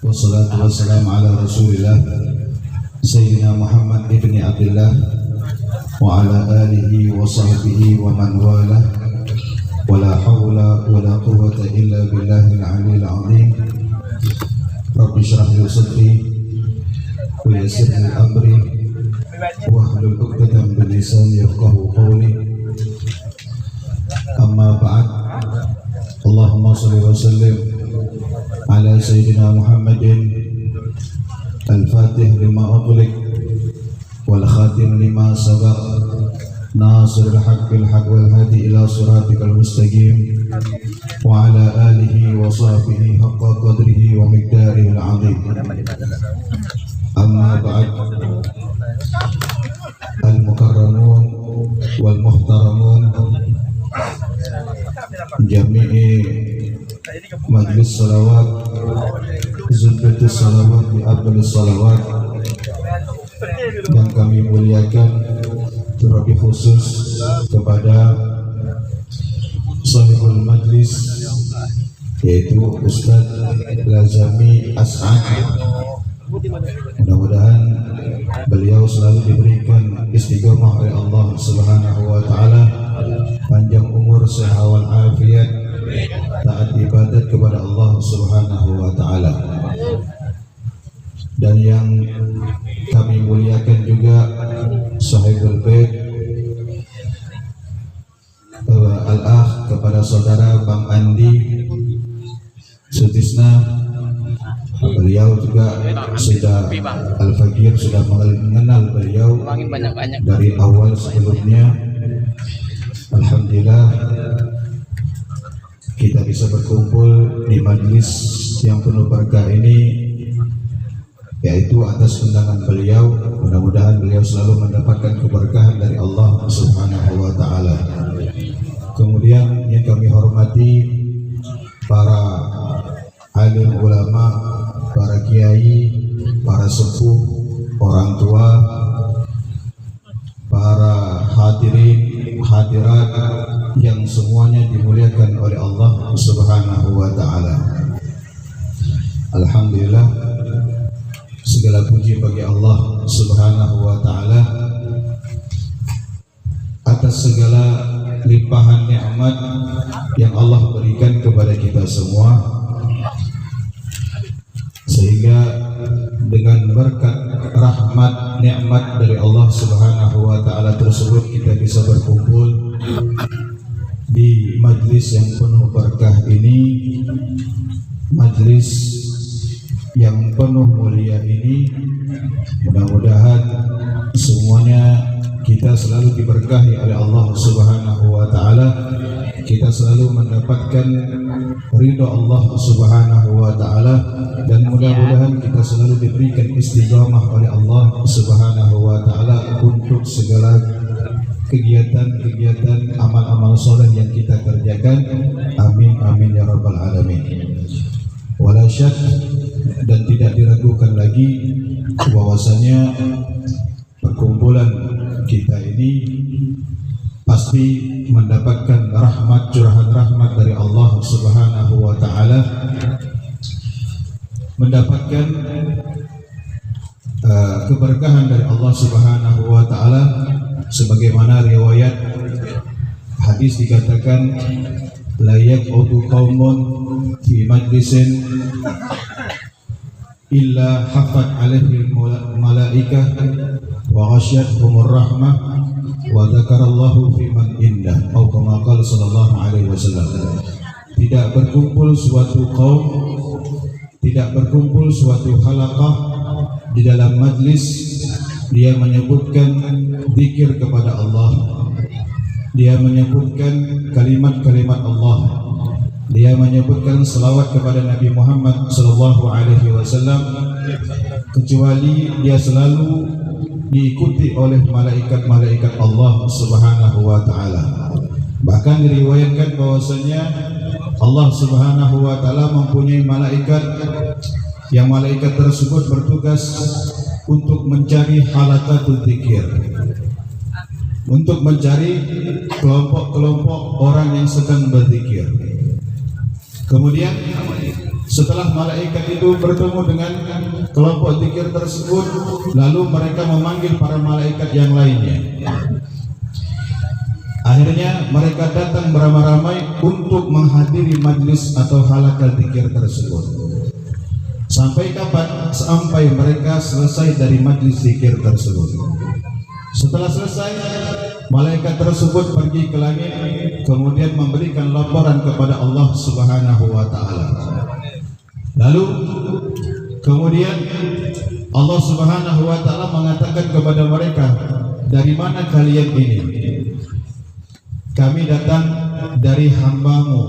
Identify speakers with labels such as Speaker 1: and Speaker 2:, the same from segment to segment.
Speaker 1: wassalatu wassalamu ala rasulillah Sayyidina Muhammad ibn Abdullah wa ala alihi wa sahbihi wa man wala wala hawla wala quwwata illa billahil aliyyil azim. Rabbi shrah li sadri wa yassir li amri wahlul 'uqdatam min lisani yafqahu qawli. Amma ba'd. Allahumma shalli wa sallim ala sayyidina Muhammadin al-fatih lima ughliq wal khatim lima sabaq nasiril haqqil haqq wal hadi ila siratikal mustaqim wa ala alihi wa sahbihi haqqa qadrihi wa miqdarihil azim. Amma ba'd. Al-mukarramun wal muhtaramun jami'i majlis salawat Zulfatus salawat di abdul salawat yang kami muliakan, terlebih khusus kepada sahibul majlis yaitu Ustaz Lazami As'ad. Mudah-mudahan beliau selalu diberikan istiqomah oleh Allah Subhanahu wa taala, panjang umur, sehat wal afiat, taat ibadat kepada Allah Subhanahu wa taala. Dan yang kami muliakan juga sahibul bait al-akh kepada saudara Bang Andi Sutisna. Beliau juga sudah Al-Fakir sudah mengenal beliau dari awal sebelumnya. Alhamdulillah kita bisa berkumpul di majlis yang penuh berkah ini, yaitu atas undangan beliau. Mudah-mudahan beliau selalu mendapatkan keberkahan dari Allah Subhanahu wa taala. Kemudian yang kami hormati para alim ulama, para kiai, para sepuh, orang tua, para hadirin hadirat yang semuanya dimuliakan oleh Allah Subhanahu wa taala. Alhamdulillah, segala puji bagi Allah Subhanahu wa taala atas segala limpahan nikmat yang Allah berikan kepada kita semua, sehingga dengan berkat rahmat nikmat dari Allah Subhanahu wa taala tersebut kita bisa berkumpul di majlis yang penuh berkah ini, majlis yang penuh mulia ini. Mudah-mudahan semuanya kita selalu diberkahi oleh Allah Subhanahu wa taala, kita selalu mendapatkan ridha Allah Subhanahu wa taala, dan mudah-mudahan kita selalu diberikan istiqamah oleh Allah Subhanahu wa taala untuk segala kegiatan-kegiatan amal-amal soleh yang kita kerjakan. Amin amin ya rabbal alamin. Wala syak, dan tidak diragukan lagi bahwasanya perkumpulan kita ini pasti mendapatkan rahmat, curahan rahmat dari Allah Subhanahu wa taala, mendapatkan keberkahan dari Allah Subhanahu wa taala, sebagaimana riwayat hadis dikatakan la yaqudu qaumun fi majlisin illa hafat alaihi malaikah wa ghasyiyatuhumur rahmah wa dzakarallahu fi man indah, atau kama qala sallallahu alaihi wasallam. Tidak berkumpul suatu kaum, tidak berkumpul suatu halaqah di dalam majlis dia menyebutkan zikir kepada Allah, dia menyebutkan kalimat-kalimat Allah, dia menyebutkan selawat kepada Nabi Muhammad sallallahu alaihi wasallam, kecuali dia selalu diikuti oleh malaikat-malaikat Allah Subhanahu wa taala. Bahkan diriwayatkan bahwasanya Allah Subhanahu wa taala mempunyai malaikat, yang malaikat tersebut bertugas untuk mencari halaqatul dzikir, untuk mencari kelompok-kelompok orang yang sedang berzikir. Kemudian Setelah malaikat itu bertemu dengan kelompok zikir tersebut, lalu mereka memanggil para malaikat yang lainnya. Akhirnya mereka datang beramai-ramai untuk menghadiri majlis atau halaqah zikir tersebut. Sampai kapan? Sampai mereka selesai dari majlis zikir tersebut. Setelah selesai, malaikat tersebut pergi ke langit, kemudian memberikan laporan kepada Allah Subhanahu wa taala. Lalu kemudian Allah Subhanahu wa taala mengatakan kepada mereka, "Dari mana kalian ini?" "Kami datang dari hamba-Mu.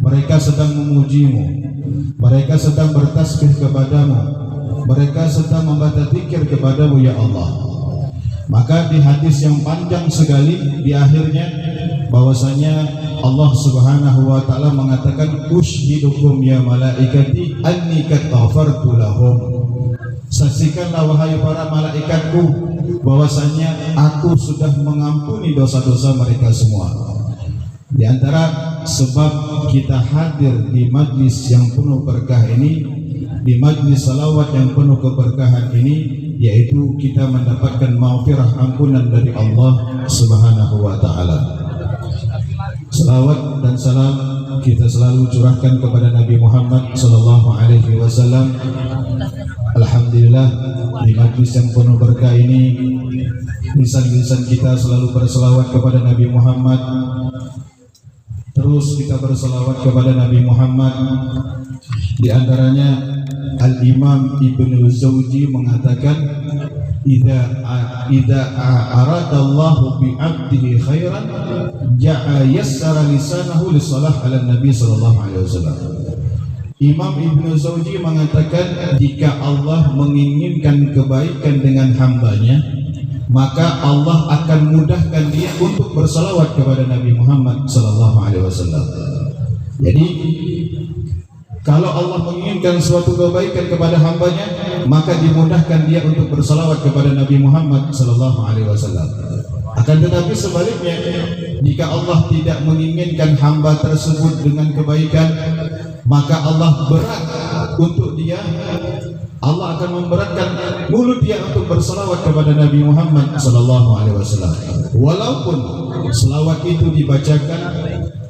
Speaker 1: Mereka sedang memuji-Mu. Mereka sedang bertasbih kepadamu. Mereka sedang membaca zikir kepadamu ya Allah." Maka di hadis yang panjang sekali di akhirnya bahwasanya Allah Subhanahu wa taala mengatakan, "Ushidukum ya malaikati anni qad ghafartu lahum." Saksikanlah wahai para malaikatku bahwasanya aku sudah mengampuni dosa-dosa mereka semua. Di antara sebab kita hadir di majlis yang penuh berkah ini, di majlis salawat yang penuh keberkahan ini, yaitu kita mendapatkan maghfirah ampunan dari Allah Subhanahu wa taala. Salawat dan salam kita selalu curahkan kepada Nabi Muhammad sallallahu alaihi wasallam. Alhamdulillah, di majlis yang penuh berkah ini lisan-lisan kita selalu berselawat kepada Nabi Muhammad. Terus kita berselawat kepada Nabi Muhammad. Di antaranya Al-Imam Ibnu Zawji mengatakan, Idza aradallahu bi 'abdihi khairan ja'a yassara lisanahu lisalah 'ala Nabi sallallahu alaihi wasallam." Imam Ibnu Zawji mengatakan, jika Allah menginginkan kebaikan dengan hambanya, maka Allah akan mudahkan dia untuk bersalawat kepada Nabi Muhammad sallallahu alaihi wasallam. Jadi kalau Allah menginginkan suatu kebaikan kepada hambanya, maka dimudahkan dia untuk bersalawat kepada Nabi Muhammad sallallahu alaihi wasallam. Akan tetapi sebaliknya, jika Allah tidak menginginkan hamba tersebut dengan kebaikan, maka Allah berat untuk dia, Allah akan memberatkan mulut dia untuk bersalawat kepada Nabi Muhammad sallallahu alaihi wasallam. Walaupun selawat itu dibacakan,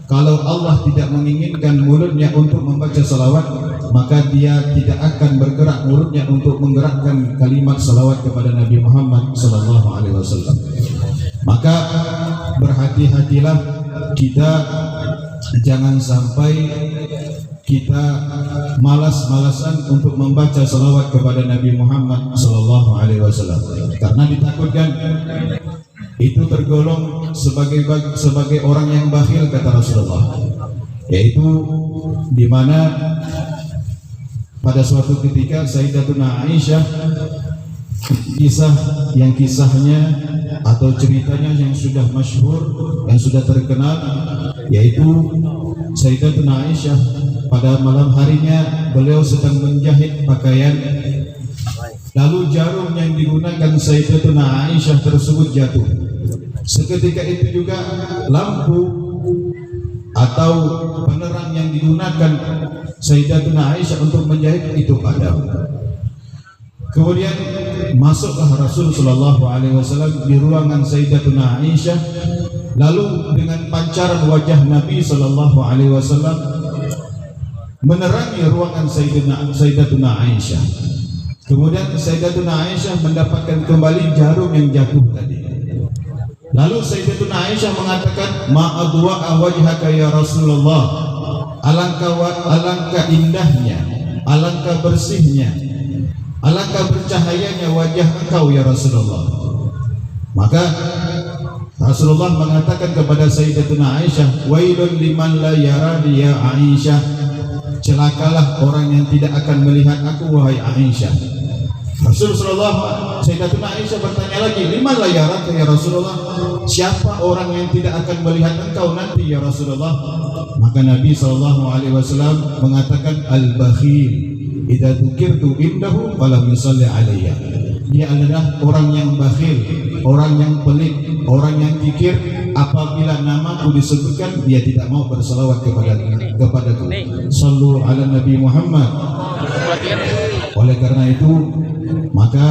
Speaker 1: kalau Allah tidak menginginkan mulutnya untuk membaca salawat, maka dia tidak akan bergerak mulutnya untuk menggerakkan kalimat salawat kepada Nabi Muhammad sallallahu alaihi wasallam. Maka berhati-hatilah kita, jangan sampai kita malas-malasan untuk membaca salawat kepada Nabi Muhammad sallallahu alaihi wasallam, karena ditakutkan itu tergolong sebagai orang yang bakhil, kata Rasulullah, yaitu di mana pada suatu ketika Sayyidatuna Aisyah, kisahnya atau ceritanya yang sudah masyhur, yang sudah terkenal, yaitu Sayyidatuna Aisyah pada malam harinya beliau sedang menjahit pakaian, lalu jarum yang digunakan Sayyidatuna Aisyah tersebut jatuh. Seketika itu juga lampu atau penerang yang digunakan Sayyidatuna Aisyah untuk menjahit itu padam. Kemudian masuklah Rasul sallallahu alaihi wasallam di ruangan Sayyidatuna Aisyah, lalu dengan pancaran wajah Nabi sallallahu alaihi wasallam menerangi ruangan Sayyidatuna Aisyah. Kemudian Sayyidatuna Aisyah mendapatkan kembali jarum yang jatuh tadi. Lalu Sayyidatuna Aisyah mengatakan, "Ma'adwa'a wajhaka ya Rasulullah." Alangkah indahnya, alangkah bersihnya, alangkah bercahayanya wajah engkau ya Rasulullah. Maka Rasulullah mengatakan kepada Sayyidatuna Aisyah, "Wailun liman la yarani ya Aisyah." Celakalah orang yang tidak akan melihat aku wahai Aisyah. Rasulullah, Sayyidatuna Aisyah bertanya lagi, "Liman la yaraka ya Rasulullah?" Siapa orang yang tidak akan melihat engkau nanti ya Rasulullah? Maka Nabi sallallahu alaihi wasallam mengatakan, "Al-bakhil idza dzukirtu indahu falam yusalli alayya." Dia adalah orang yang bakhil, orang yang pelit, orang yang kikir apabila namaku disebutkan dia tidak mau bersalawat kepadaku. Sallu ala Nabi Muhammad. Oleh karena itu maka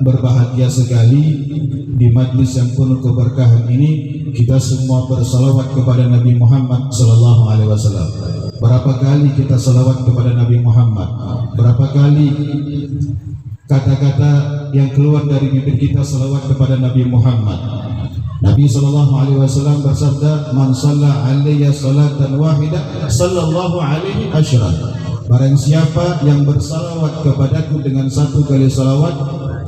Speaker 1: berbahagia sekali di majlis yang penuh keberkahan ini kita semua bersalawat kepada Nabi Muhammad sallallahu alaihi wasallam. Berapa kali kita salawat kepada Nabi Muhammad? Berapa kali kata-kata yang keluar dari bibir kita salawat kepada Nabi Muhammad? Nabi sallallahu alaihi wasallam bersabda, "Man shalla alayya salatan wahidah, sallallahu alaihi asyran." Barang siapa yang bersalawat kepadaku dengan 1 kali salawat,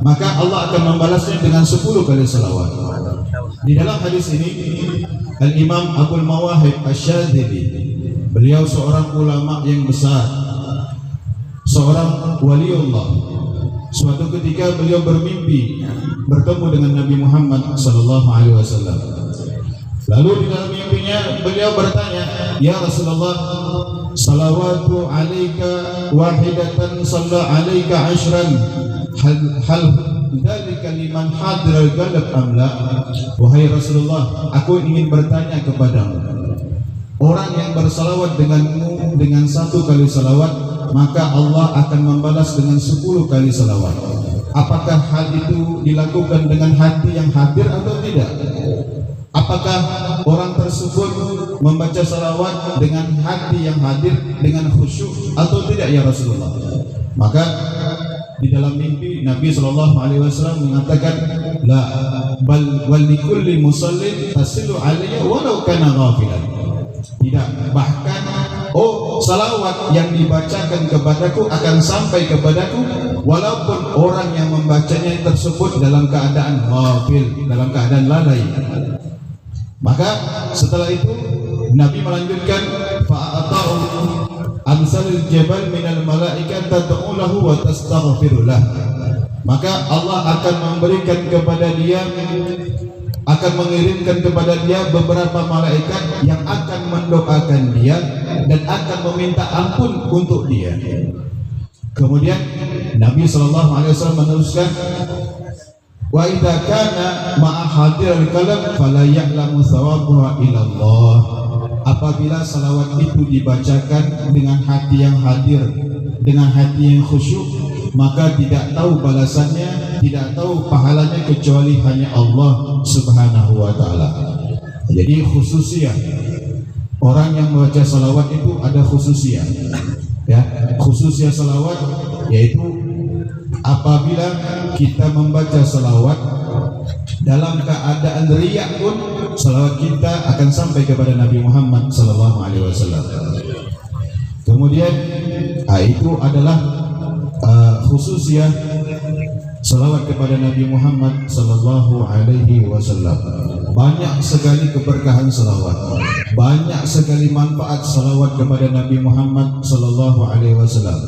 Speaker 1: maka Allah akan membalasnya dengan 10 kali salawat. Di dalam hadis ini Al-Imam Abul Mawahib Asy-Syadzili, beliau seorang ulama yang besar, seorang waliullah. Suatu ketika beliau bermimpi bertemu dengan Nabi Muhammad sallallahu alaihi wasallam. Lalu di dalam mimpinya beliau bertanya, "Ya Rasulullah, salawatu alaika wahidatan salla alaika ashran, hal dzalika liman hadral qalb amla?" Wahai Rasulullah, aku ingin bertanya kepadamu, orang yang bersalawat denganmu dengan 1 kali salawat, maka Allah akan membalas dengan 10 kali salawat. Apakah hal itu dilakukan dengan hati yang hadir atau tidak? Apakah orang tersebut membaca salawat dengan hati yang hadir, dengan khusyuk atau tidak ya Rasulullah? Maka di dalam mimpi Nabi sallallahu alaihi wasallam mengatakan, la bal wal likulli musallin tasilu alayya walau kana ghafilan. Tidak, bahkan salawat yang dibacakan kepadaku akan sampai kepadaku walaupun orang yang membacanya tersebut dalam keadaan ghafil, dalam keadaan lalai. Maka setelah itu Nabi melanjutkan, fa'ata'u amsalul jabal minal malaikat tad'u lahu wa tastaghfiru lah. Maka Allah akan memberikan kepada dia, akan mengirimkan kepada dia beberapa malaikat yang akan mendoakan dia dan akan meminta ampun untuk dia. Kemudian Nabi sallallahu alaihi wasallam meneruskan, wa idza kana ma'a hadiril qalb fala ya'lamu thawabaha illallah. Apabila salawat itu dibacakan dengan hati yang hadir, dengan hati yang khusyuk, maka tidak tahu balasannya, tidak tahu pahalanya kecuali hanya Allah Subhanahu wa taala. Jadi khususnya orang yang membaca salawat itu ada khususnya, ya. Khususnya salawat yaitu apabila kita membaca salawat dalam keadaan riya pun, salawat kita akan sampai kepada Nabi Muhammad sallallahu alaihi wasallam. Kemudian itu adalah khususnya salawat kepada Nabi Muhammad sallallahu alaihi wasallam. Banyak sekali keberkahan salawat, banyak sekali manfaat salawat kepada Nabi Muhammad sallallahu alaihi wasallam.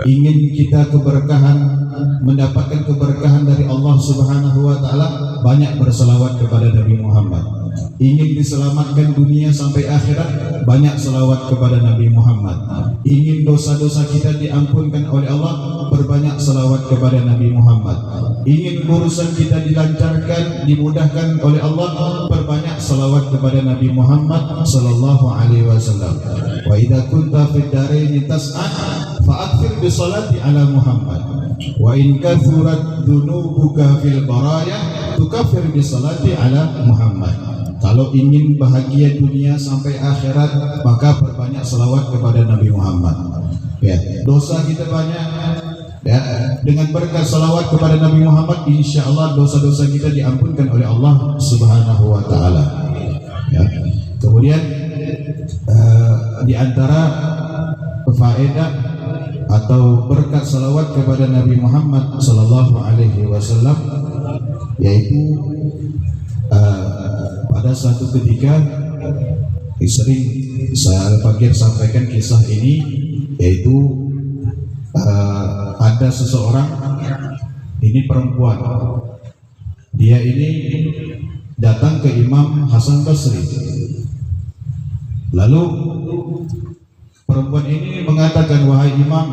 Speaker 1: Ingin kita keberkahan, mendapatkan keberkahan dari Allah Subhanahu wa taala, banyak bersalawat kepada Nabi Muhammad. Ingin diselamatkan dunia sampai akhirat, banyak salawat kepada Nabi Muhammad. Ingin dosa-dosa kita diampunkan oleh Allah, berbanyak salawat kepada Nabi Muhammad. Ingin urusan kita dilancarkan, dimudahkan oleh Allah, berbanyak salawat kepada Nabi Muhammad sallallahu alaihi wasallam. Wa idza kunta fid daraini tas'ad fa'akthir bi salati ala Muhammad. Wa in kathurat dhunubuka fil baraya tukaffir bi salati ala Muhammad. Kalau ingin bahagia dunia sampai akhirat, maka perbanyak salawat kepada Nabi Muhammad. Ya, dosa kita banyak. Ya, dengan berkat salawat kepada Nabi Muhammad, insya Allah dosa-dosa kita diampunkan oleh Allah Subhanahu wa taala. Ya. Kemudian di antara faedah atau berkat salawat kepada Nabi Muhammad sallallahu alaihi wasallam yaitu pada suatu ketika sering saya Al-Fakir sampaikan kisah ini, yaitu ada seseorang, ini perempuan, dia ini datang ke Imam Hasan Basri. Lalu perempuan ini mengatakan, wahai Imam,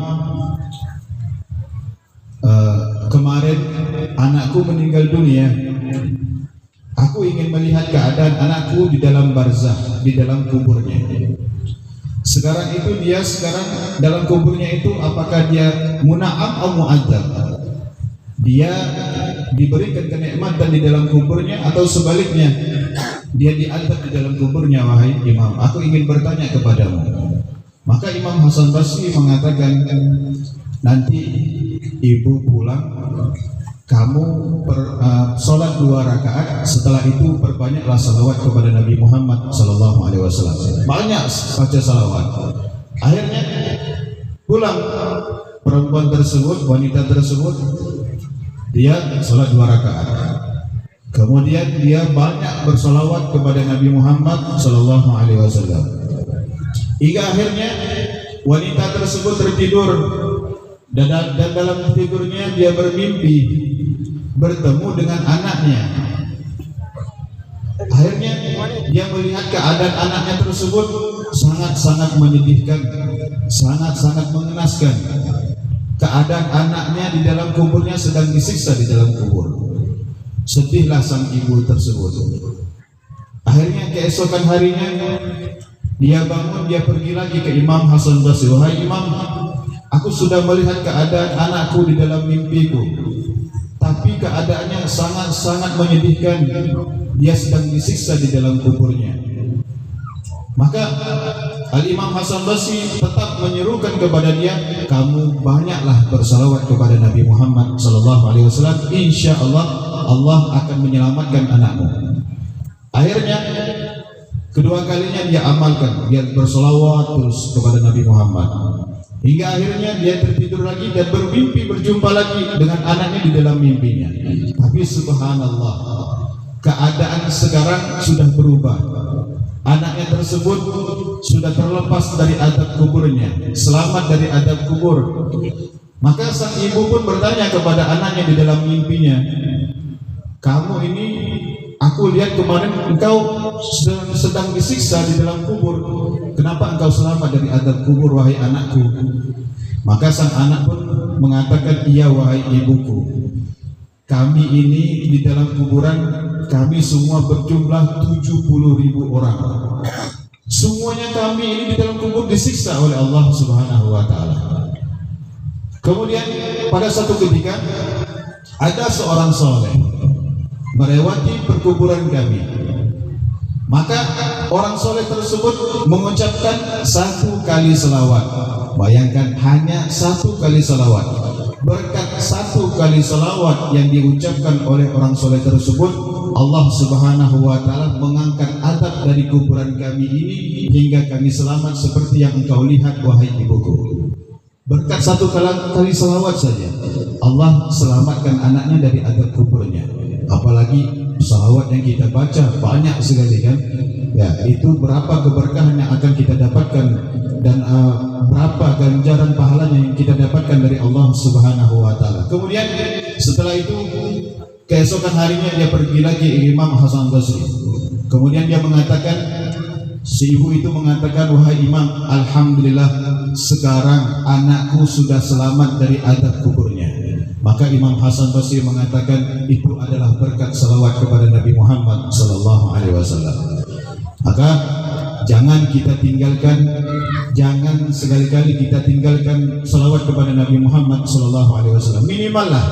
Speaker 1: kemarin anakku meninggal dunia. Aku ingin melihat keadaan anakku di dalam barzakh, di dalam kuburnya. Sekarang dalam kuburnya itu apakah dia muna'am atau mu'adzab? Dia diberikan kenikmatan di dalam kuburnya atau sebaliknya dia diazab di dalam kuburnya? Wahai Imam, aku ingin bertanya kepadamu. Maka Imam Hasan Basri mengatakan, nanti ibu pulang, kamu sholat 2 rakaat, setelah itu perbanyaklah salawat kepada Nabi Muhammad SAW. Banyak baca salawat. Akhirnya pulang perempuan tersebut, wanita tersebut, dia sholat 2 rakaat. Kemudian dia banyak bersalawat kepada Nabi Muhammad SAW. Hingga akhirnya wanita tersebut tertidur, dan dalam tidurnya dia bermimpi bertemu dengan anaknya. Akhirnya dia melihat keadaan anaknya tersebut sangat-sangat menyedihkan, sangat-sangat mengenaskan. Keadaan anaknya di dalam kuburnya sedang disiksa di dalam kubur. Sedihlah sang ibu tersebut. Akhirnya keesokan harinya dia bangun, dia pergi lagi ke Imam Hasan Basri. Wahai Imam, aku sudah melihat keadaan anakku di dalam mimpiku, tapi keadaannya sangat-sangat menyedihkan. Dia sedang disiksa di dalam kuburnya. Maka Al-Imam Hasan Basri tetap menyerukan kepada dia, kamu banyaklah bersalawat kepada Nabi Muhammad SAW. Insya Allah Allah akan menyelamatkan anakmu. Akhirnya kedua kalinya dia amalkan, dia bersalawat terus kepada Nabi Muhammad. Hingga akhirnya dia tertidur lagi dan bermimpi berjumpa lagi dengan anaknya di dalam mimpinya. Tapi subhanallah, keadaan sekarang sudah berubah. Anaknya tersebut sudah terlepas dari adab kuburnya, selamat dari adab kubur. Maka sang ibu pun bertanya kepada anaknya di dalam mimpinya, kamu ini, aku lihat kemarin engkau sedang disiksa di dalam kubur. Kenapa engkau selamat dari adab kubur, wahai anakku? Maka sang anak pun mengatakan, iya wahai ibuku, kami ini di dalam kuburan, kami semua berjumlah 70.000 orang. Semuanya kami ini di dalam kubur disiksa oleh Allah Subhanahu wa Ta'ala. Kemudian pada satu ketika ada seorang soleh melewati perkuburan kami. Maka orang soleh tersebut mengucapkan 1 kali selawat. Bayangkan, hanya 1 kali selawat. Berkat 1 kali selawat yang diucapkan oleh orang soleh tersebut, Allah Subhanahu wa Ta'ala mengangkat adab dari kuburan kami ini hingga kami selamat seperti yang engkau lihat, wahai ibuku. Berkat 1 kali selawat saja Allah selamatkan anaknya dari adab kuburnya. Apalagi salawat yang kita baca banyak sekali kan, ya, itu berapa keberkahan yang akan kita dapatkan dan berapa ganjaran pahalanya yang kita dapatkan dari Allah Subhanahu wa Ta'ala. Kemudian setelah itu keesokan harinya dia pergi lagi Imam Hasan Basri. Kemudian dia mengatakan, si ibu itu mengatakan, wahai Imam, alhamdulillah sekarang anakku sudah selamat dari adab kuburnya. Maka Imam Hasan Basri mengatakan, itu adalah berkat salawat kepada Nabi Muhammad SAW. Maka jangan kita tinggalkan, jangan sekali-kali kita tinggalkan salawat kepada Nabi Muhammad SAW. Minimal lah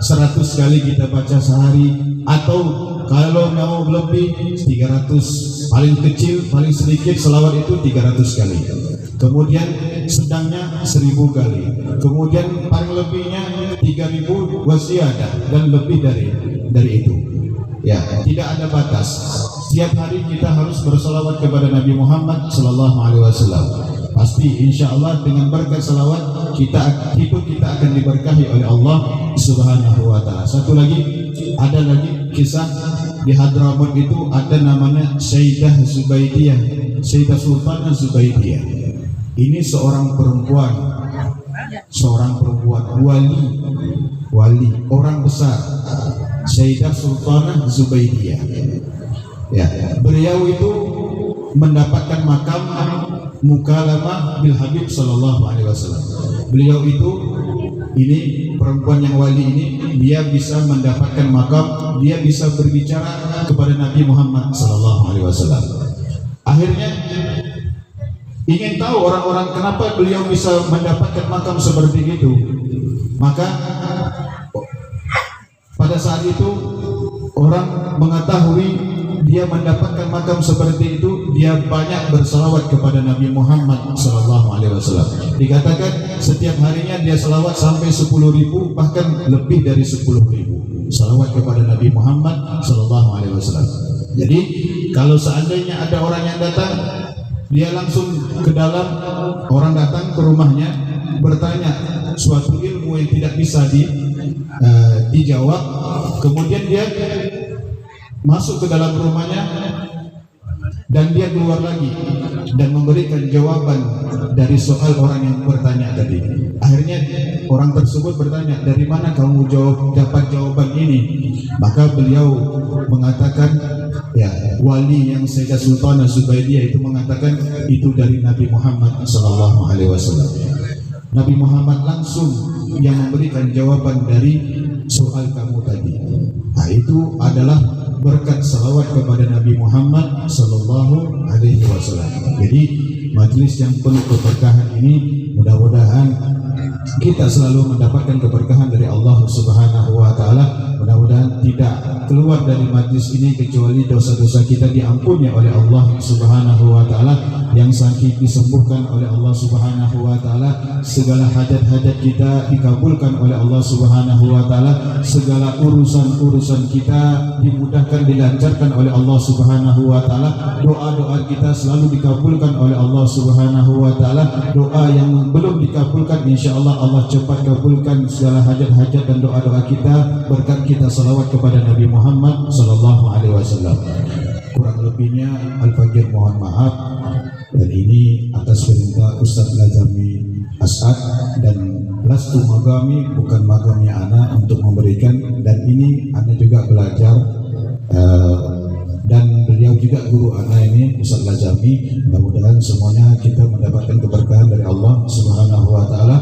Speaker 1: 100 kali kita baca sehari, atau kalau mau lebih 300. Paling kecil, paling sedikit salawat itu 300 kali. Kemudian sedangnya 1000 kali. Kemudian paling lebihnya 3000 wasiyadah dan lebih dari itu. Ya, tidak ada batas. Setiap hari kita harus bersalawat kepada Nabi Muhammad SAW. Pasti insya Allah dengan berkat salawat hidup kita akan diberkahi oleh Allah Subhanahu wa Ta'ala. Satu lagi, ada lagi kisah di Hadramaut itu ada namanya Sayyidah Zubaidiyah, Sayyidah Sultanah Zubaidiyah. Ini seorang perempuan wali, orang besar, Sayyidah Sultanah Zubaidiyah. Ya, beliau itu mendapatkan makam mukalamah bil Habib sallallahu alaihi wasallam. Beliau itu ini perempuan yang wali ini dia bisa mendapatkan makam, dia bisa berbicara kepada Nabi Muhammad SAW. Akhirnya ingin tahu orang-orang kenapa beliau bisa mendapatkan makam seperti itu. Maka pada saat itu orang mengetahui dia mendapatkan makam seperti itu, dia banyak bersalawat kepada Nabi Muhammad SAW. Dikatakan setiap harinya dia salawat sampai 10.000, bahkan lebih dari 10.000 salawat kepada Nabi Muhammad SAW. Jadi kalau seandainya ada orang yang datang, dia langsung ke dalam, orang datang ke rumahnya bertanya suatu ilmu yang tidak bisa dijawab, kemudian dia masuk ke dalam rumahnya dan dia keluar lagi dan memberikan jawaban dari soal orang yang bertanya tadi. Akhirnya orang tersebut bertanya, dari mana kamu dapat jawaban ini? Maka beliau mengatakan, ya, wali yang Sayyidah Sultanah Zubaidiyah itu mengatakan itu dari Nabi Muhammad SAW. Nabi Muhammad langsung yang memberikan jawaban dari soal kamu tadi. Nah, itu adalah berkat salawat kepada Nabi Muhammad Sallallahu Alaihi Wasallam. Jadi majelis yang penuh keberkahan ini mudah-mudahan kita selalu mendapatkan keberkahan dari Allah Subhanahu Wa Taala. Mudah-mudahan tidak keluar dari majelis ini kecuali dosa-dosa kita diampuni oleh Allah Subhanahu Wa Taala, yang sakit disembuhkan oleh Allah Subhanahu Wa Taala, segala hajat-hajat kita dikabulkan oleh Allah Subhanahu Wa Taala, segala urusan-urusan kita dimudahkan, dilancarkan oleh Allah Subhanahu Wa Taala, doa-doa kita selalu dikabulkan oleh Allah Subhanahu Wa Taala. Doa yang belum dikabulkan insyaallah Allah cepat kabulkan segala hajat-hajat dan doa-doa kita berkat kita salawat kepada Nabi Muhammad Sallallahu Alaihi Wasallam. Kurang lebihnya Al-Fakir mohon maaf, dan ini atas perintah Ustaz Lazami As'ad, dan lastu magami, bukan magamnya ana untuk memberikan, dan ini ana juga belajar dan beliau juga guru ana ini Ustaz Lazami. Mudah-mudahan semuanya kita mendapatkan keberkahan dari Allah Subhanahu Wa Taala.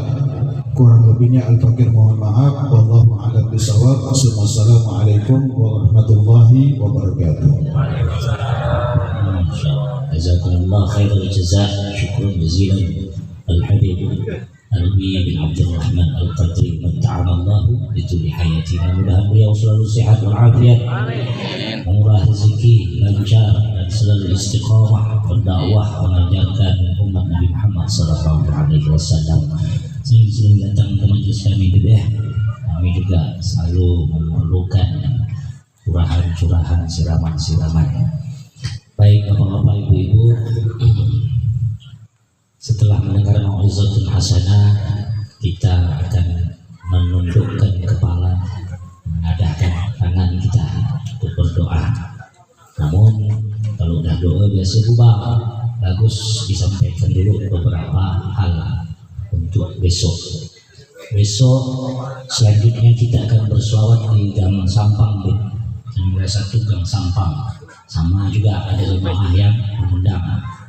Speaker 1: Kurang lebihnya Al-Fakir mohon maaf. Wallahu a'lam bishawab. Assalamualaikum warahmatullahi wabarakatuh.
Speaker 2: Jazakumullah khairal jazaa. Syukran jazilan Al-Habib Alwi bin Abdul Rahman Al-Qadri, matta'amallahu bituli hayati. Mudah-mudahan beliau selalu sehat walafiat, murah rezeki, lancar, dan selalu istiqamah berdakwah mengajarkan umat Nabi Muhammad sallallahu alaihi wasallam. Sering-sering datang ke majelis kami deh. Kami juga selalu memerlukan curahan-curahan, siraman-siraman. Baik bapak-bapak, ibu-ibu, setelah mendengar mau'izatun hasanah, kita akan menundukkan kepala, mengadahkan tangan kita untuk berdoa. Namun kalau udah doa biasa ubah, bagus disampaikan dulu beberapa hal untuk besok. Besok selanjutnya kita akan berselawat di Gang Sampang, yang satu Gang Sampang. Sama juga ada jemaah yang mengundang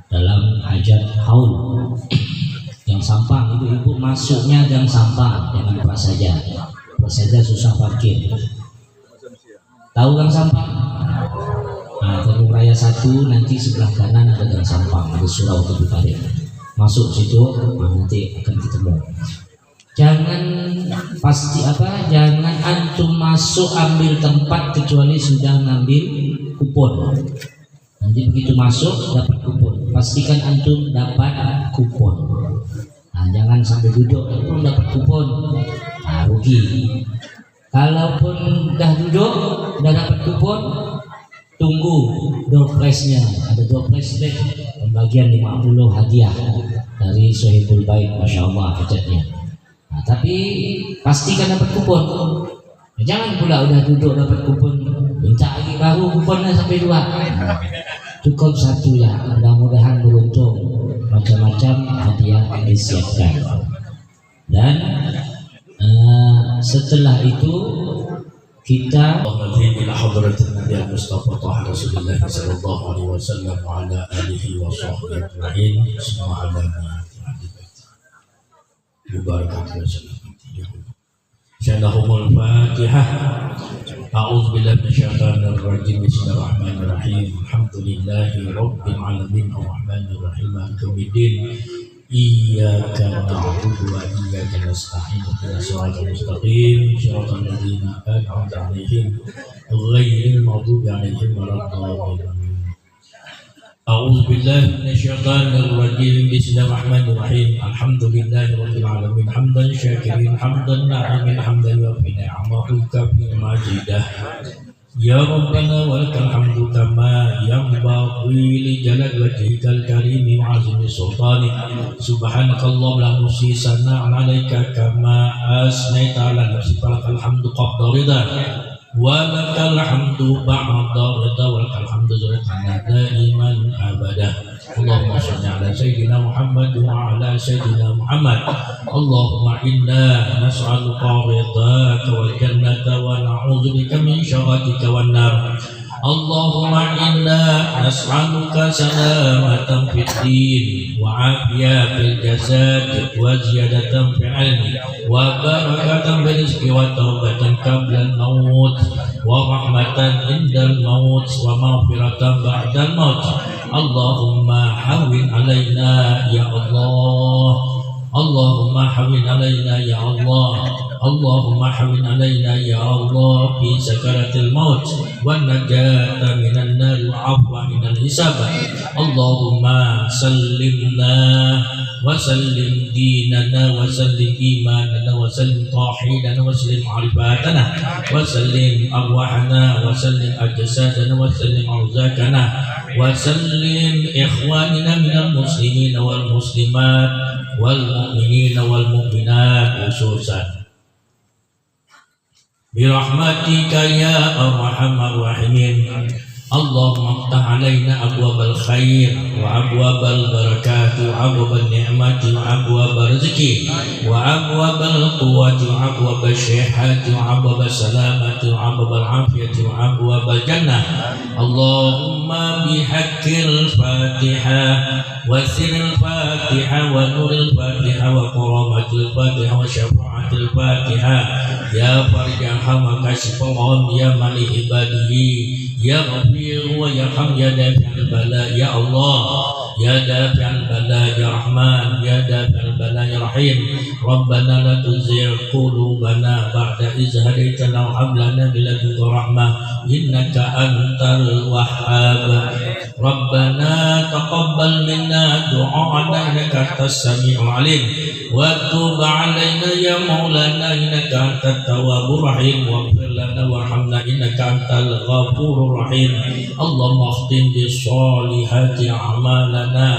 Speaker 2: dalam hajat haul. Gang Sampang, ibu-ibu masuknya Gang Sampang, jangan prasaja. Prasaja susah parkir. Tahu Gang Sampang? Nah, Teguh Raya 1 nanti sebelah kanan ada Gang Sampang, ada surau Teguh Tarik. Masuk situ, nanti akan ketemu. Jangan jangan antum masuk ambil tempat kecuali sudah ngambil kupon. Nanti begitu masuk dapat kupon, pastikan antum dapat kupon. Nah, jangan sampai duduk belum dapat kupon, nah, rugi. Kalaupun udah duduk udah dapat kupon, tunggu door prize-nya, ada door prize deh, pembagian 50 hadiah dari Sohibul Bait, masya Allah hajatnya. Nah, tapi pastikan dapat kupon. Jangan pula udah duduk dapat kupon minta lagi baru kuponnya sampai 2. Cukup 1 ya, mudah-mudahan beruntung. Macam-macam hadiah yang disiapkan. Dan setelah itu kita ila hadratin Nabi Mustafa Taha Rasulullah sallallahu alaihi wasallam wa ala alihi wa sahbihi ajma'in. Semua alami mubarakatuh.
Speaker 3: Syadahumul Fatihah. A'udzu billahi minasyaitonir rajim. Bismillahirrahmanirrahim. Alhamdulillahi rabbil alamin arrahmanir rahim maliki yaumiddin. Iyyaka na'budu wa iyyaka nasta'in. Ihdinas siratal mustaqim. Shiratal ladzina an'amta 'alaihim ghairil maghdubi 'alaihim waladdallin. A'udzu billahi minasyaitonir rajim. Bismillahirrahmanirrahim. Alhamdulillahi rabbil alamin hamdan syakirin hamdan na'imin hamdan yuwaffi ni'amahu kafi majidah. Ya Rabbana walakal hamdu kama yanbaghi li jalali wajhikal karim wa 'azimi sultanik. Subhanakallahumma la nuhsi sana'an 'alaika kama asnaita 'ala nafsika lakal hamdu qabla ridha walakal hamdu ba'da ridha walakal hamdu zuratan daiman abada. Allahumma shalli ala sayyidina Muhammad wa ala sayyidina Muhammad. Allahumma inna nas'aluka ridhaka wal jannata wa na'udzubika min syarrika wan nar. Allahumma inna nas'aluka salamatan fid din wa afiyatan fil jasad wa ziyadatan fil ilmi wa barakatan fil rizqi wa taubatan qabla al-maut wa rahmatan indal maut wa maghfiratan ba'dal maut. Allahumma hawwin alaina ya Allah. Allahumma hawwin alaina ya Allah. Allahumma hawwin alaina ya Allah fi sakaratil maut wan najata minan nar wa afwa minal hisab. Allahumma sallimna wa sallim dinana wa sallim imanana wa sallim tauhidana wa sallim ma'rifatana wa sallim arwahana wa sallim ajsadana wa sallim arzakana wa sallim ikhwanina minal muslimin wal muslimat wal mu'minina wal mu'minat khususan birahmatika ya arhamar rahimin. Allahumma aftah alaina abwabal khair wa abwabal barakat wa abwabal ni'mati wa abwabal rizqi wa abwabal quwwati wa abwabal syihati wa abwabal salamati wa abwabal afiyati wa abwabal jannah. Allahumma bihaqqil Fatihah wa sirril Fatihah wa nuril Fatihah wa karamatil Fatihah wa syafa'atil Fatihah ya farjan hamaka syifa'an ya mali ibadihi ya Ghafir wa ya Ham ya dafi'al bala ya Allah ya dafi'al bala ya Rahman ya dafi'al bala ya Rahim. Rabbana la tuzigh qulubana ba'da idh hadaytana wa hab lana min ladunka rahmah innaka antal wahhab. Rabbana taqabbal minna du'a'ana innaka antas sami'ul 'alim wa tub 'alaina ya maulana innaka antat tawwabur rahim waghfir lana warhamna innaka antal ghafurur rahim. Allahumma khtim bis solihati a'malana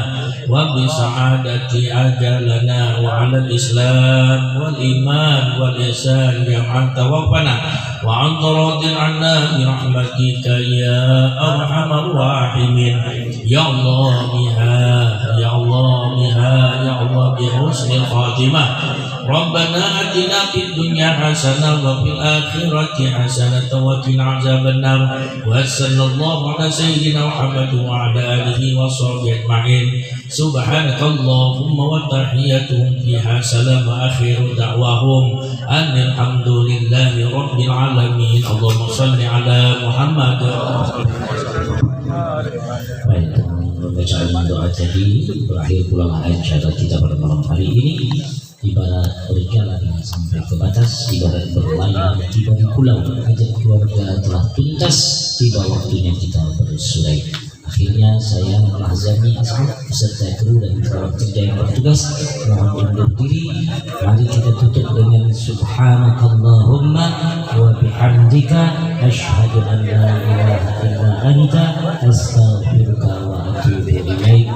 Speaker 3: wa bi sa'adati ajalana wa 'alal islam wal iman wal ihsan ya anta waffana wa anta radin 'anna bi rahmatika ya arhamar rahimin. Ya Allah biha ya Allah biha ya Allah bi husnil khatimah. Rabbana atina fid dunya hasanah wa fil akhirati hasanah wa qina azabannar. Wa sallallahu ala sayyidina Muhammad wa ala alihi wa sahbihi ajma'in. Subhanakallahumma wa tahiyyatuhum fiha salam wa akhiru da'wahum alhamdulillahi rabbil alamin. Allahumma shalli ala Muhammad.
Speaker 2: Baik, dengan bacaan doa tadi berakhir pula ayat syahadat kita pada malam hari ini. Ibarat berjalan sampai ke batas, ibarat berlayar tiba di pulau, ajak keluarga telah tuntas, tiba waktunya kita bersurai. Akhirnya saya Mahzami As'ad beserta kru dan kawan kerja yang bertugas mohon undur diri. Mari kita tutup dengan subhanakallahumma wa bihamdika asyhadu an la ilaha illa anta astaghfiruka wa atubu ilaik.